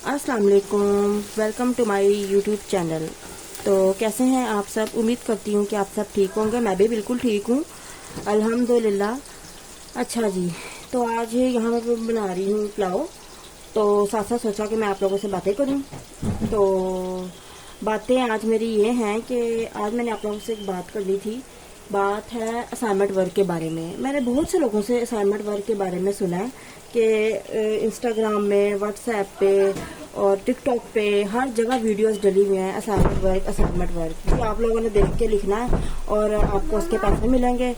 अस्सलाम वालेकुम, welcome to my YouTube channel. तो कैसे हैं आप सब? उम्मीद करती हूँ कि आप सब ठीक होंगे। मैं भी बिल्कुल ठीक हूँ, अल्हम्दुलिल्लाह। अच्छा जी, तो आज यहाँ मैं बना रही हूँ पुलाव। तो साथ साथ सोचा कि मैं आप लोगों से बातें करूँ। तो बातें आज मेरी ये हैं कि आज मैंने आप लोगों से एक बात करनी थी। बात है असाइनमेंट वर्क के बारे में। मैंने बहुत से लोगों से असाइनमेंट वर्क के बारे में सुना है कि इंस्टाग्राम में, व्हाट्सएप पे और टिकटॉक पे हर जगह वीडियोस डली हुई हैं असाइनमेंट वर्क जी आप लोगों ने देख के लिखना है और आपको उसके पैसे मिलेंगे।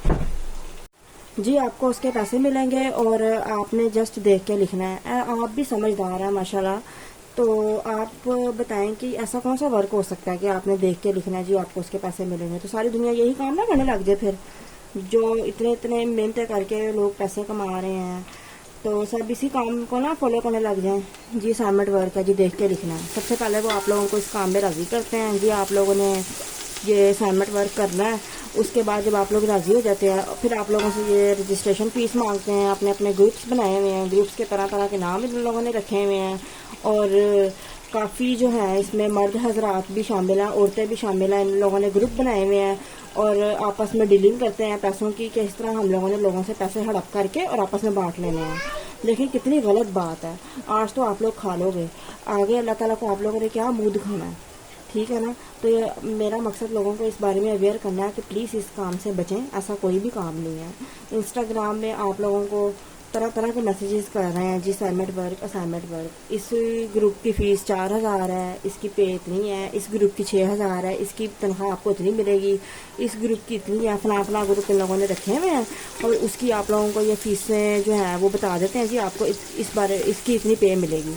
जी आपको उसके पैसे मिलेंगे और आपने जस्ट देख के लिखना है। आप भी समझदार हैं माशाल्लाह। तो आप बताएं कि ऐसा कौन सा वर्क हो सकता है कि आपने देख के लिखना है जी आपको उसके पैसे मिलेंगे। तो सारी दुनिया यही काम ना करने लग जाए फिर, जो इतने इतने मेहनत करके लोग पैसे कमा रहे हैं। तो सब इसी काम को ना फॉलो करने लग जाएं। जी असाइनमेंट वर्क है जी, देख के लिखना है। सबसे पहले वो आप लोगों को इस काम में राज़ी करते हैं जी, आप लोगों ने ये असाइनमेंट वर्क करना है। उसके बाद जब आप लोग राज़ी हो जाते हैं फिर आप लोगों से ये रजिस्ट्रेशन फ़ीस मांगते हैं। अपने अपने ग्रुप्स बनाए हुए हैं, ग्रुप्स के तरह तरह के नाम इन लोगों ने रखे हुए हैं। और काफ़ी जो है इसमें मर्द हजरात भी शामिल हैं, औरतें भी शामिल हैं। इन लोगों ने ग्रुप बनाए हुए हैं और आपस में डीलिंग करते हैं पैसों की, कि इस तरह हम लोगों ने लोगों से पैसे हड़प करके और आपस में बांट लेने हैं। लेकिन कितनी गलत बात है। आज तो आप लोग खा लोगे, आगे अल्लाह ताला को आप लोगों ने क्या मुंह दिखाना है, ठीक है ना। तो ये मेरा मकसद लोगों को इस बारे में अवेयर करना है कि प्लीज़ इस काम से बचें। ऐसा कोई भी काम नहीं है। इंस्टाग्राम में आप लोगों को तरह तरह के मैसेजेस कर रहे हैं जी असाइनमेंट वर्क। इस ग्रुप की फ़ीस 4,000 है, इसकी पे इतनी है, इस ग्रुप की 6,000 है, इसकी तनख्वाह आपको इतनी मिलेगी, इस ग्रुप की इतनी है। फला ग्रुप इन लोगों ने रखे हुए हैं और उसकी आप लोगों को ये फ़ीसें जो है वो बता देते हैं जी आपको इस बार इसकी इतनी पे मिलेगी।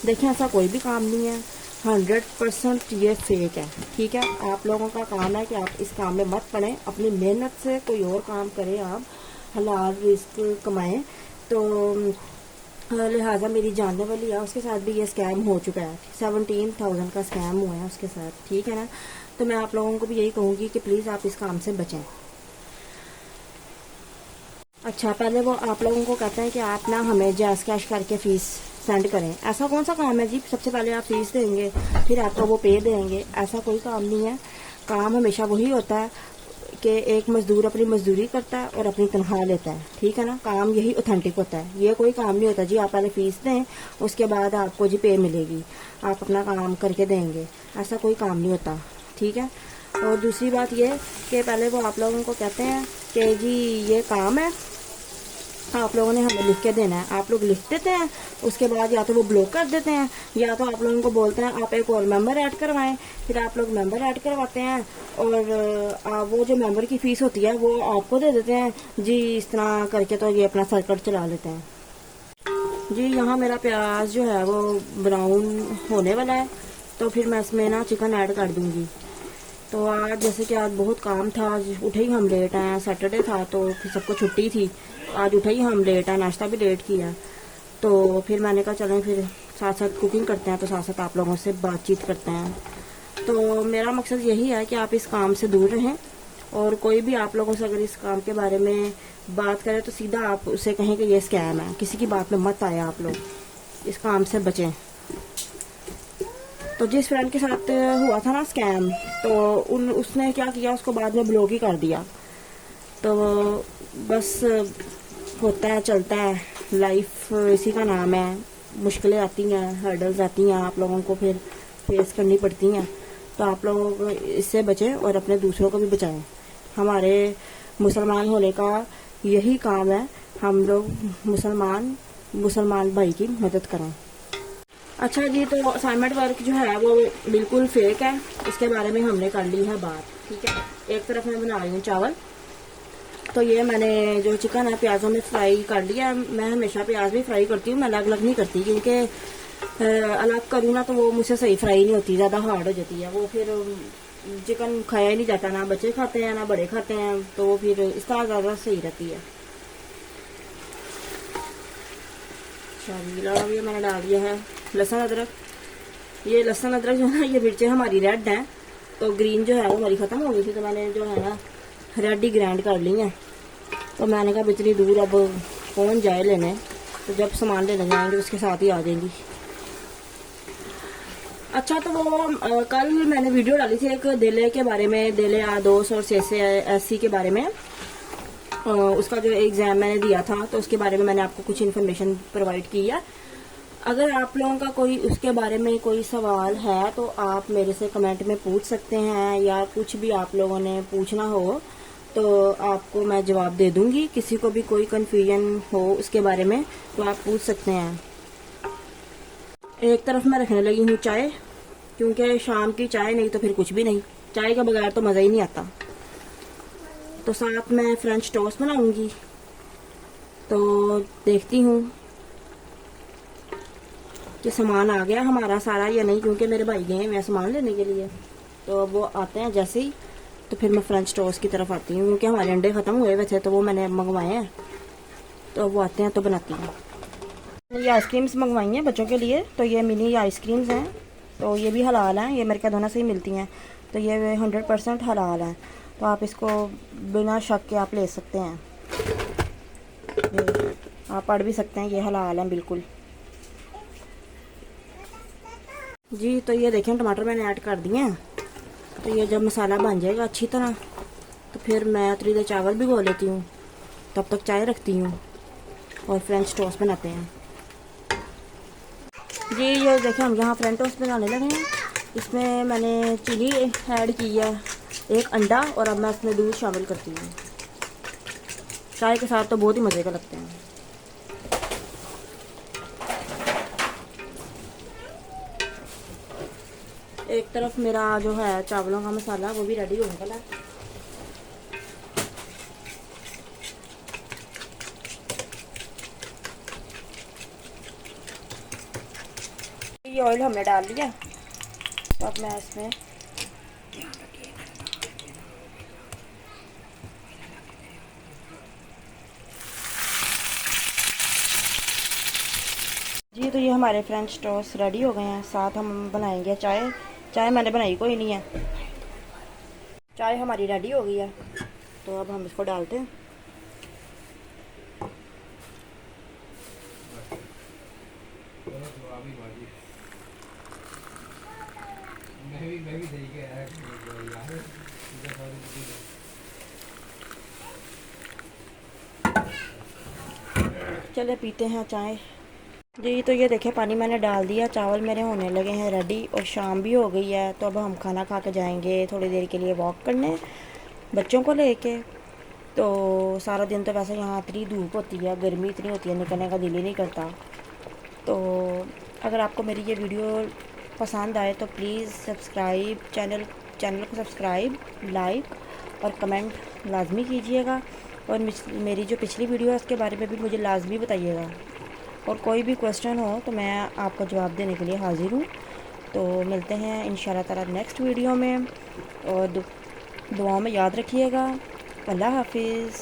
देखिए ऐसा कोई भी काम नहीं है, 100% ये फेक है, ठीक है। आप लोगों का काम है कि आप इस काम में मत पड़ें, अपनी मेहनत से कोई और काम करें, आप हलाल रिस्क कमाएं। तो लिहाजा मेरी जानने वाली है, उसके साथ भी ये स्कैम हो चुका है। 17,000 का स्कैम हुआ है उसके साथ, ठीक है ना। तो मैं आप लोगों को भी यही कहूँगी कि प्लीज़ आप इस काम से बचें। अच्छा, पहले वो आप लोगों को कहते हैं कि आप ना हमें जैस कैश करके फ़ीस सेंड करें। ऐसा कौन सा काम है जी? सबसे पहले आप फीस देंगे फिर आपको वो पे देंगे, ऐसा कोई काम नहीं है। काम हमेशा वही होता है कि एक मजदूर अपनी मजदूरी करता है और अपनी तनख्वाह लेता है, ठीक है ना। काम यही ऑथेंटिक होता है। ये कोई काम नहीं होता जी आप पहले फीस दें उसके बाद आपको जी पे मिलेगी, आप अपना काम करके देंगे, ऐसा कोई काम नहीं होता, ठीक है। और दूसरी बात ये कि पहले वो आप लोगों को कहते हैं कि जी ये काम है, आप लोगों ने हमें लिख के देना है। आप लोग लिख देते हैं, उसके बाद या तो वो ब्लॉक कर देते हैं या तो आप लोगों को बोलते हैं आप एक और मेंबर ऐड करवाएं। फिर आप लोग मेंबर ऐड करवाते हैं और वो जो मेंबर की फ़ीस होती है वो आपको दे देते हैं जी। इस तरह करके तो ये अपना सर्कल चला लेते हैं जी। यहाँ मेरा प्याज जो है वो ब्राउन होने वाला है, तो फिर मैं इसमें ना चिकन ऐड कर दूँगी। तो आज जैसे कि आज बहुत काम था, आज उठे ही हम लेट आए। सैटरडे था तो फिर सबको छुट्टी थी, आज उठे ही हम लेट आए, नाश्ता भी लेट किया। तो फिर मैंने कहा चलें फिर साथ साथ कुकिंग करते हैं, तो साथ साथ आप लोगों से बातचीत करते हैं। तो मेरा मकसद यही है कि आप इस काम से दूर रहें और कोई भी आप लोगों से अगर इस काम के बारे में बात करें तो सीधा आप उससे कहें कि ये स्कैम है। किसी की बात में मत आए, आप लोग इस काम से बचें। तो जिस फ्रेंड के साथ हुआ था ना स्कैम, तो उसने क्या किया, उसको बाद में ब्लॉक ही कर दिया। तो बस होता है, चलता है, लाइफ इसी का नाम है। मुश्किलें आती हैं, हर्डल्स आती हैं, आप लोगों को फिर फेस करनी पड़ती हैं। तो आप लोग इससे बचें और अपने दूसरों को भी बचाएं। हमारे मुसलमान होने का यही काम है, हम लोग मुसलमान भाई की मदद करें। अच्छा जी, तो असाइनमेंट वर्क जो है वो बिल्कुल फेक है, इसके बारे में हमने कर ली है बात, ठीक है। एक तरफ मैं बना रही हूँ चावल। तो ये मैंने जो चिकन है प्याज़ों में फ्राई कर लिया। मैं हमेशा प्याज भी फ्राई करती हूँ, मैं अलग अलग नहीं करती, क्योंकि अलग करूँ ना तो वो मुझसे सही फ्राई नहीं होती, ज़्यादा हार्ड हो जाती है। वो फिर चिकन खाया ही नहीं जाता, ना बच्चे खाते हैं ना बड़े खाते हैं, तो वो फिर इस तरह ज़्यादा सही रहती है। अच्छा ये मैंने डाल दिया है लहसुन अदरक। ये लहसुन अदरक जो है ना, ये मिर्चें हमारी रेड हैं, तो ग्रीन जो है वो हमारी ख़त्म हो गई थी, तो मैंने जो है ना रेड ही ग्राइंड कर ली है। तो मैंने कहा इतनी दूर अब कौन जाए लेने, तो जब सामान लेने जाएंगे उसके साथ ही आ जाएंगी। अच्छा, तो वो कल मैंने वीडियो डाली थी एक दिले के बारे में, दिले आदोस और CSC के बारे में। उसका जो एग्ज़ाम मैंने दिया था तो उसके बारे में मैंने आपको कुछ इन्फॉर्मेशन प्रोवाइड की है। अगर आप लोगों का कोई उसके बारे में कोई सवाल है तो आप मेरे से कमेंट में पूछ सकते हैं, या कुछ भी आप लोगों ने पूछना हो तो आपको मैं जवाब दे दूंगी। किसी को भी कोई कन्फ्यूजन हो उसके बारे में तो आप पूछ सकते हैं। एक तरफ मैं रखने लगी हूँ चाय, क्योंकि शाम की चाय नहीं तो फिर कुछ भी नहीं, चाय के बगैर तो मज़ा ही नहीं आता। तो साथ में फ्रेंच टोस्ट बनाऊंगी, तो देखती हूँ कि सामान आ गया हमारा सारा या नहीं, क्योंकि मेरे भाई गए हैं मैं सामान लेने के लिए। तो अब वो आते हैं जैसे ही तो फिर मैं फ्रेंच टोस्ट की तरफ आती हूँ, क्योंकि हमारे अंडे ख़त्म हुए हुए थे तो वो मैंने मंगवाए हैं। तो अब वो आते हैं तो बनाती हूँ। ये आइसक्रीम्स मंगवाई हैं बच्चों के लिए, तो ये मिनी आइसक्रीम्स हैं, तो ये भी हलाल हैं, ये मेरे ख्याल दोनों से ही मिलती हैं, तो ये 100% हलाल हैं। तो आप इसको बिना शक के आप ले सकते हैं, आप पढ़ भी सकते हैं, ये हलाल हैं बिल्कुल जी। तो ये देखें टमाटर मैंने ऐड कर दिए हैं। तो ये जब मसाला बन जाएगा अच्छी तरह तो फिर मैं थोड़ी देर चावल भिगो लेती हूँ, तब तक चाय रखती हूँ और फ्रेंच टोस्ट बनाते हैं जी। ये देखें हम यहाँ फ्रेंच टोस्ट बनाने लगे हैं। इसमें मैंने चीनी ऐड की है, एक अंडा, और अब मैं इसमें दूध शामिल करती हूँ। चाय के साथ तो बहुत ही मज़े का लगते हैं। एक तरफ मेरा जो है चावलों का मसाला वो भी रेडी हो गया है। ये ऑयल हमने डाल लिया, तो अब मैं इसमें जी। तो ये हमारे फ्रेंच टोस्ट रेडी हो गए हैं। साथ हम बनाएंगे चाय। चाय मैंने बनाई कोई नहीं है, चाय हमारी रेडी हो गई है। तो अब हम इसको डालते हैं। चले पीते हैं चाय जी। तो ये देखें पानी मैंने डाल दिया, चावल मेरे होने लगे हैं रेडी, और शाम भी हो गई है। तो अब हम खाना खा के जाएंगे थोड़ी देर के लिए वॉक करने बच्चों को लेके। तो सारा दिन तो वैसे यहाँ इतनी धूप होती है, गर्मी इतनी होती है, निकलने का दिल ही नहीं करता। तो अगर आपको मेरी ये वीडियो पसंद आए तो प्लीज़ सब्सक्राइब चैनल को सब्सक्राइब, लाइक और कमेंट लाजमी कीजिएगा। और मेरी जो पिछली वीडियो है उसके बारे में भी मुझे लाजमी बताइएगा। और कोई भी क्वेश्चन हो तो मैं आपको जवाब देने के लिए हाज़िर हूँ। तो मिलते हैं इंशाल्लाह ताला नेक्स्ट वीडियो में, और दुआओं में याद रखिएगा। अल्लाह हाफिज़।